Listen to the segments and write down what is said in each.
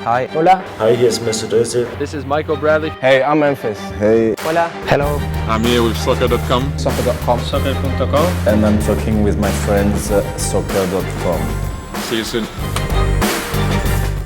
Hi. Hola. Hi, here's Mr. Dozy. This is Michael Bradley. Hey, I'm Memphis. Hey. Hola. Hello. I'm here with soccer.com. Soccer.com. Soccer.com. And I'm talking with my friends soccer.com. See you soon.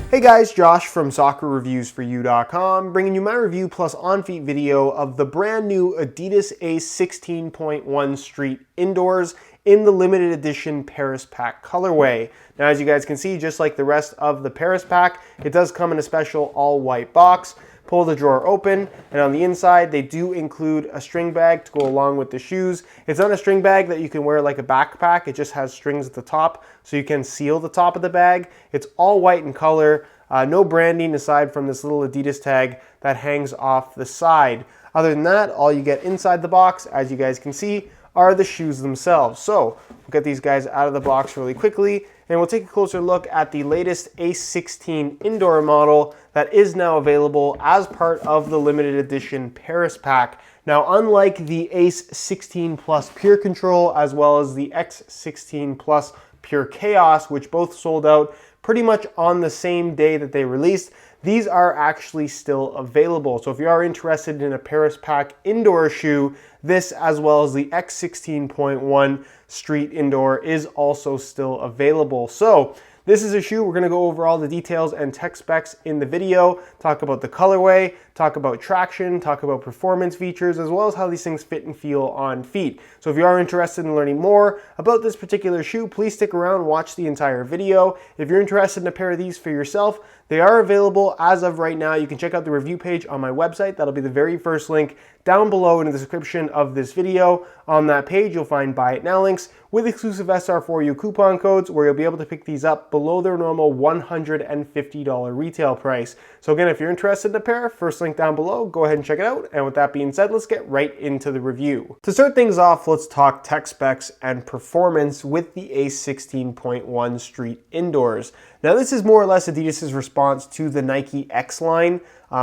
Hey guys, Josh from soccerreviewsforyou.com, bringing you my review plus on-feet video of the brand new Adidas Ace 16.1 Street Indoors in the limited edition Paris Pack colorway. Now, as you guys can see, just like the rest of the Paris Pack, it does come in a special all-white box. Pull the drawer open, and on the inside they do include a string bag to go along with the shoes. It's not a string bag that you can wear like a backpack. It just has strings at the top so you can seal the top of the bag. It's all white in color, no branding aside from this little Adidas tag that hangs off the side. Other than that, all you get inside the box, as you guys can see, are the shoes themselves. So we'll get these guys out of the box really quickly, and we'll take a closer look at the latest Ace 16 indoor model that is now available as part of the limited edition Paris Pack. Now, unlike the Ace 16 Plus Pure Control as well as the X16 Plus Pure Chaos, which both sold out pretty much on the same day that they released, these are actually still available. So if you are interested in a Paris Pack indoor shoe, this as well as the X16.1 Street Indoor is also still available. So this is a shoe. We're going to go over all the details and tech specs in the video, talk about the colorway, talk about traction, talk about performance features, as well as how these things fit and feel on feet. So if you are interested in learning more about this particular shoe, please stick around, watch the entire video. If you're interested in a pair of these for yourself, they are available as of right now. You can check out the review page on my website. That'll be the very first link down below in the description of this video. On that page, you'll find Buy It Now links with exclusive SR4U coupon codes where you'll be able to pick these up below their normal $150 retail price. So again, if you're interested in a pair, first link down below, go ahead and check it out. And with that being said, let's get right into the review. To start things off, let's talk tech specs and performance with the Ace 16.1 Street Indoors. Now, this is more or less Adidas' response to the Nike X line,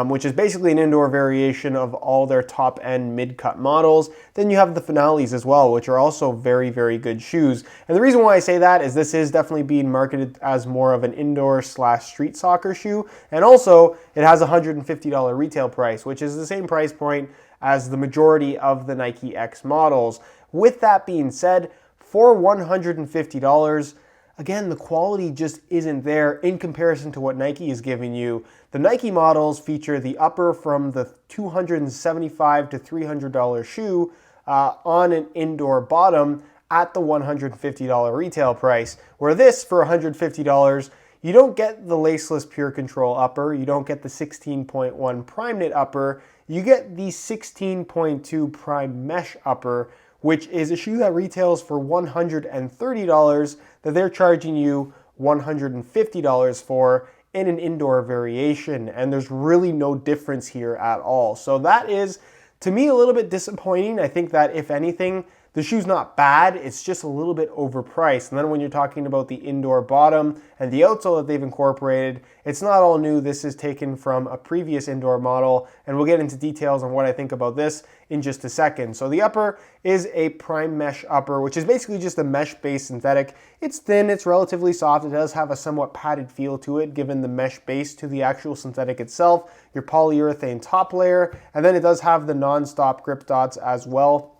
which is basically an indoor variation of all their top-end mid-cut models. Then you have the Finales as well, which are also very, very good shoes. And the reason why I say that is this is definitely being marketed as more of an indoor/street soccer shoe. And also, it has a $150 retail price, which is the same price point as the majority of the Nike X models. With that being said, for $150, again, the quality just isn't there in comparison to what Nike is giving you. The Nike models feature the upper from the $275 to $300 shoe on an indoor bottom at the $150 retail price, where this, for $150, you don't get the laceless Pure Control upper, you don't get the 16.1 Prime Knit upper, you get the 16.2 Prime Mesh upper, which is a shoe that retails for $130 that they're charging you $150 for in an indoor variation. And there's really no difference here at all. So that is, to me, a little bit disappointing. I think that if anything, the shoe's not bad, it's just a little bit overpriced. And then when you're talking about the indoor bottom and the outsole that they've incorporated, it's not all new. This is taken from a previous indoor model, and we'll get into details on what I think about this in just a second. So the upper is a Prime Mesh upper, which is basically just a mesh-based synthetic. It's thin, it's relatively soft, it does have a somewhat padded feel to it given the mesh base to the actual synthetic itself, your polyurethane top layer, and then it does have the non-stop grip dots as well,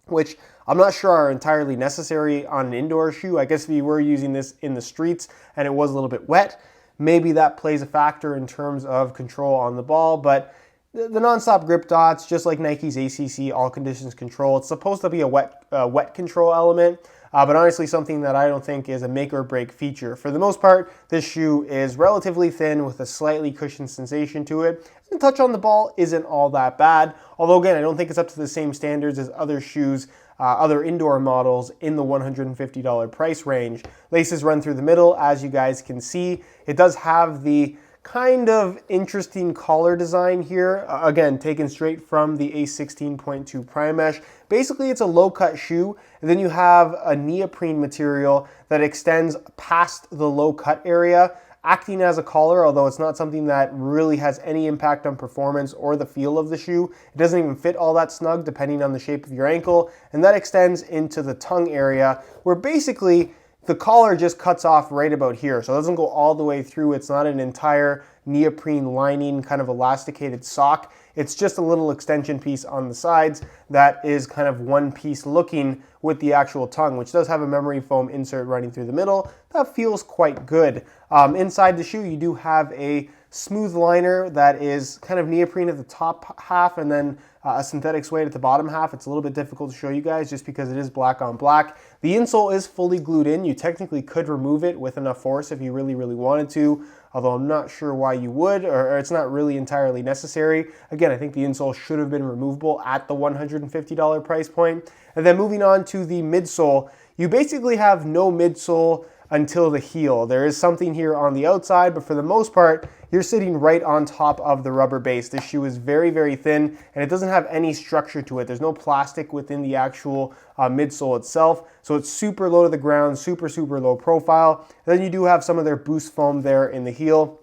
which I'm not sure are entirely necessary on an indoor shoe. I guess if you were using this in the streets and it was a little bit wet, maybe that plays a factor in terms of control on the ball, but the non-stop grip dots, just like Nike's ACC All Conditions Control, it's supposed to be a wet control element, but honestly something that I don't think is a make or break feature. For the most part, this shoe is relatively thin with a slightly cushioned sensation to it. The touch on the ball isn't all that bad, although again, I don't think it's up to the same standards as other shoes, other indoor models in the $150 price range. Laces run through the middle, as you guys can see. It does have the kind of interesting collar design here, again, taken straight from the Ace 16.2 Prime Mesh. Basically, it's a low-cut shoe, and then you have a neoprene material that extends past the low-cut area, acting as a collar, although it's not something that really has any impact on performance or the feel of the shoe. It doesn't even fit all that snug depending on the shape of your ankle, and that extends into the tongue area, where basically the collar just cuts off right about here, so it doesn't go all the way through. It's not an entire neoprene lining, kind of elasticated sock. It's just a little extension piece on the sides that is kind of one piece looking with the actual tongue, which does have a memory foam insert running through the middle. That feels quite good. Inside the shoe, you do have a smooth liner that is kind of neoprene at the top half and then a synthetic suede at the bottom half. It's a little bit difficult to show you guys just because it is black on black. The insole is fully glued in. You technically could remove it with enough force if you really wanted to, although I'm not sure why you would, or it's not really entirely necessary. Again, I think the insole should have been removable at the $150 price point. And then moving on to the midsole, you basically have no midsole until the heel. There is something here on the outside, but for the most part, you're sitting right on top of the rubber base. This shoe is very thin, and it doesn't have any structure to it. There's no plastic within the actual midsole itself, so it's super low to the ground, super low profile. And then you do have some of their boost foam there in the heel,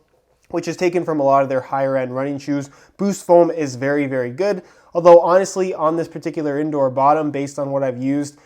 which is taken from a lot of their higher end running shoes. Boost foam is very good, although honestly on this particular indoor bottom, based on what I've used,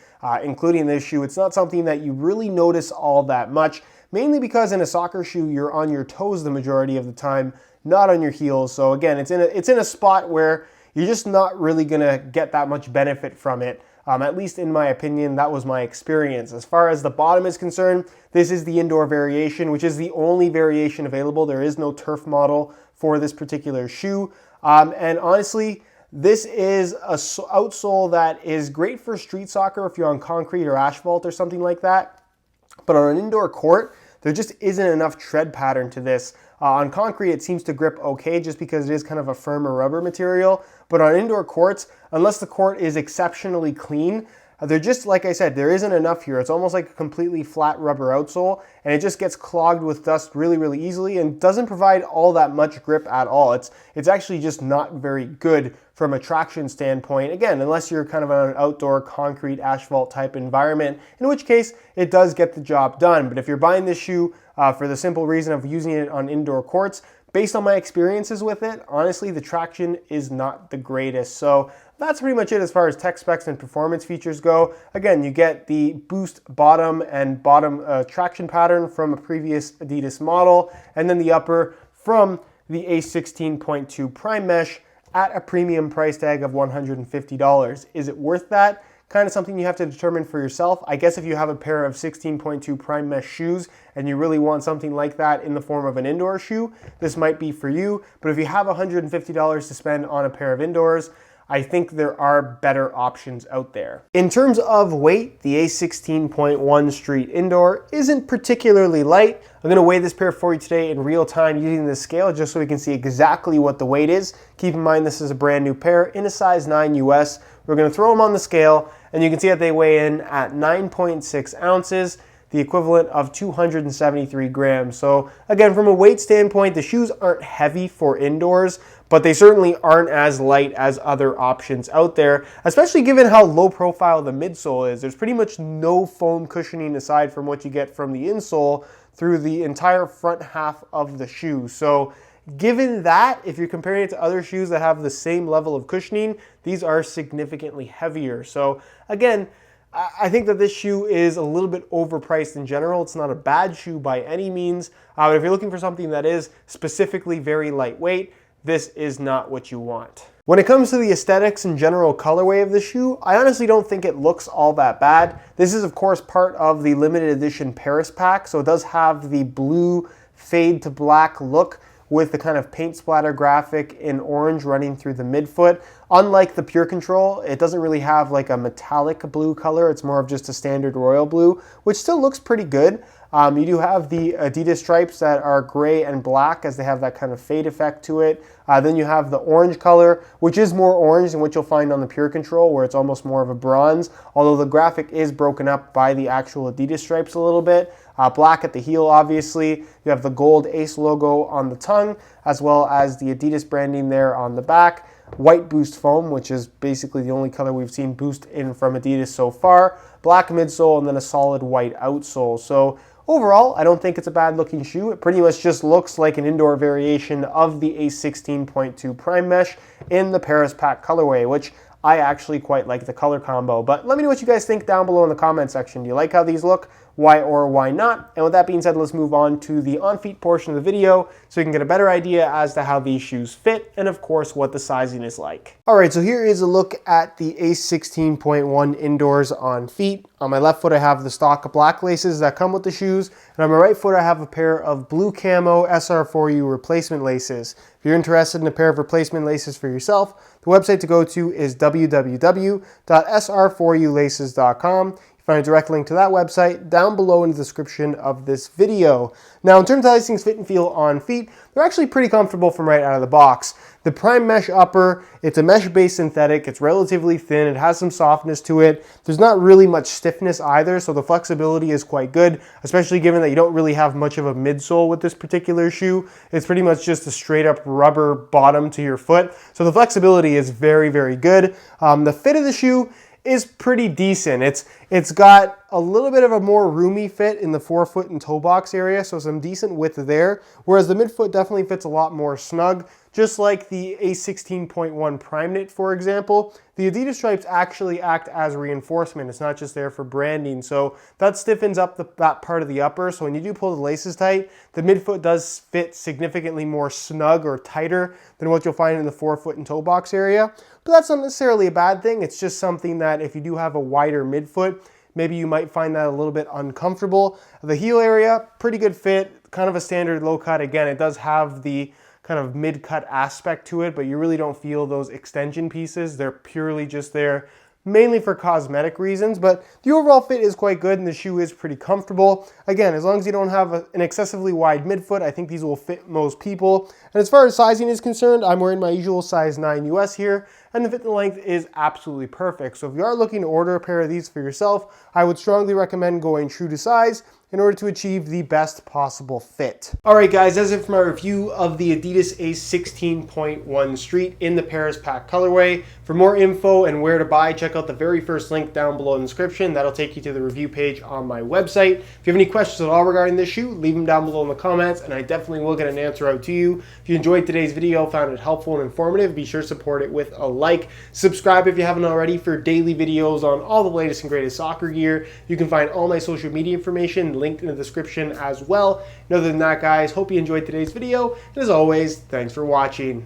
including this shoe, it's not something that you really notice all that much, mainly because in a soccer shoe, you're on your toes the majority of the time, not on your heels. So again, it's in a spot where you're just not really gonna get that much benefit from it. At least in my opinion, that was my experience. As far as the bottom is concerned, this is the indoor variation, which is the only variation available. There is no turf model for this particular shoe. And honestly, this is a outsole that is great for street soccer if you're on concrete or asphalt or something like that. But on an indoor court, there just isn't enough tread pattern to this. On concrete, it seems to grip okay just because it is kind of a firmer rubber material. But on indoor courts, unless the court is exceptionally clean, they're just, like I said, there isn't enough here. It's almost like a completely flat rubber outsole, and it just gets clogged with dust really easily and doesn't provide all that much grip at all. It's actually just not very good from a traction standpoint, again, unless you're kind of on an outdoor concrete asphalt type environment, in which case it does get the job done. But if you're buying this shoe for the simple reason of using it on indoor courts, based on my experiences with it, honestly, the traction is not the greatest. So that's pretty much it as far as tech specs and performance features go. Again, you get the boost bottom and bottom traction pattern from a previous Adidas model, and then the upper from the A16.2 Prime Mesh at a premium price tag of $150. Is it worth that? Kind of something you have to determine for yourself. I guess if you have a pair of 16.2 Prime Mesh shoes and you really want something like that in the form of an indoor shoe, this might be for you. But if you have $150 to spend on a pair of indoors, I think there are better options out there. In terms of weight, the A16.1 Street Indoor isn't particularly light. I'm gonna weigh this pair for you today in real time using this scale just so we can see exactly what the weight is. Keep in mind this is a brand new pair in a size 9 US. We're gonna throw them on the scale and you can see that they weigh in at 9.6 ounces, the equivalent of 273 grams. So again, from a weight standpoint, the shoes aren't heavy for indoors, but they certainly aren't as light as other options out there, especially given how low profile the midsole is. There's pretty much no foam cushioning aside from what you get from the insole through the entire front half of the shoe. So given that, if you're comparing it to other shoes that have the same level of cushioning, these are significantly heavier. So again, I think that this shoe is a little bit overpriced in general. It's not a bad shoe by any means, but if you're looking for something that is specifically very lightweight, this is not what you want. When it comes to the aesthetics and general colorway of the shoe, I honestly don't think it looks all that bad. This is of course part of the limited edition Paris pack, so it does have the blue fade to black look with the kind of paint splatter graphic in orange running through the midfoot. Unlike the Pure Control, it doesn't really have like a metallic blue color. It's more of just a standard royal blue, which still looks pretty good. You do have the Adidas stripes that are gray and black as they have that kind of fade effect to it. Then you have the orange color, which is more orange than what you'll find on the Pure Control, where it's almost more of a bronze, although the graphic is broken up by the actual Adidas stripes a little bit. Black at the heel, obviously. You have the gold Ace logo on the tongue, as well as the Adidas branding there on the back. White Boost foam, which is basically the only color we've seen Boost in from Adidas so far. Black midsole, and then a solid white outsole. So overall, I don't think it's a bad looking shoe. It pretty much just looks like an indoor variation of the A16.2 Prime Mesh in the Paris Pack colorway, which I actually quite like the color combo. But let me know what you guys think down below in the comment section. Do you like how these look? why or why not. And with that being said, let's move on to the on-feet portion of the video so you can get a better idea as to how these shoes fit and of course what the sizing is like. All right, so here is a look at the Ace 16.1 indoors on feet. On my left foot, I have the stock black laces that come with the shoes, and on my right foot, I have a pair of blue camo SR4U replacement laces. If you're interested in a pair of replacement laces for yourself, the website to go to is www.sr4ulaces.com. Find a direct link to that website down below in the description of this video. Now, in terms of how these things fit and feel on feet, they're actually pretty comfortable from right out of the box. The Prime Mesh upper, it's a mesh-based synthetic, it's relatively thin, it has some softness to it. There's not really much stiffness either, so the flexibility is quite good, especially given that you don't really have much of a midsole with this particular shoe. It's pretty much just a straight up rubber bottom to your foot, so the flexibility is very, very good. The fit of the shoe is pretty decent. It's got a little bit of a more roomy fit in the forefoot and toe box area, so some decent width there, whereas the midfoot definitely fits a lot more snug. Just like the Ace 16.1 Prime Knit, for example, the Adidas stripes actually act as reinforcement. It's not just there for branding, so that stiffens up that part of the upper, so when you do pull the laces tight, the midfoot does fit significantly more snug or tighter than what you'll find in the forefoot and toe box area. But that's not necessarily a bad thing. It's just something that if you do have a wider midfoot, maybe you might find that a little bit uncomfortable. The heel area, pretty good fit, kind of a standard low cut. Again, it does have the kind of mid-cut aspect to it, but you really don't feel those extension pieces. They're purely just there mainly for cosmetic reasons, but the overall fit is quite good and the shoe is pretty comfortable. Again, as long as you don't have an excessively wide midfoot, I think these will fit most people. And as far as sizing is concerned, I'm wearing my usual size 9 US here, and the fit and length is absolutely perfect. So if you are looking to order a pair of these for yourself, I would strongly recommend going true to size in order to achieve the best possible fit. All right, guys, that's it for my review of the Adidas Ace 16.1 Street in the Paris Pack colorway. For more info and where to buy, check out the very first link down below in the description. That'll take you to the review page on my website. If you have any questions at all regarding this shoe, leave them down below in the comments, and I definitely will get an answer out to you. If you enjoyed today's video, found it helpful and informative, be sure to support it with a like. Subscribe if you haven't already for daily videos on all the latest and greatest soccer gear. You can find all my social media information linked in the description as well. And other than that, guys, hope you enjoyed today's video. And as always, thanks for watching.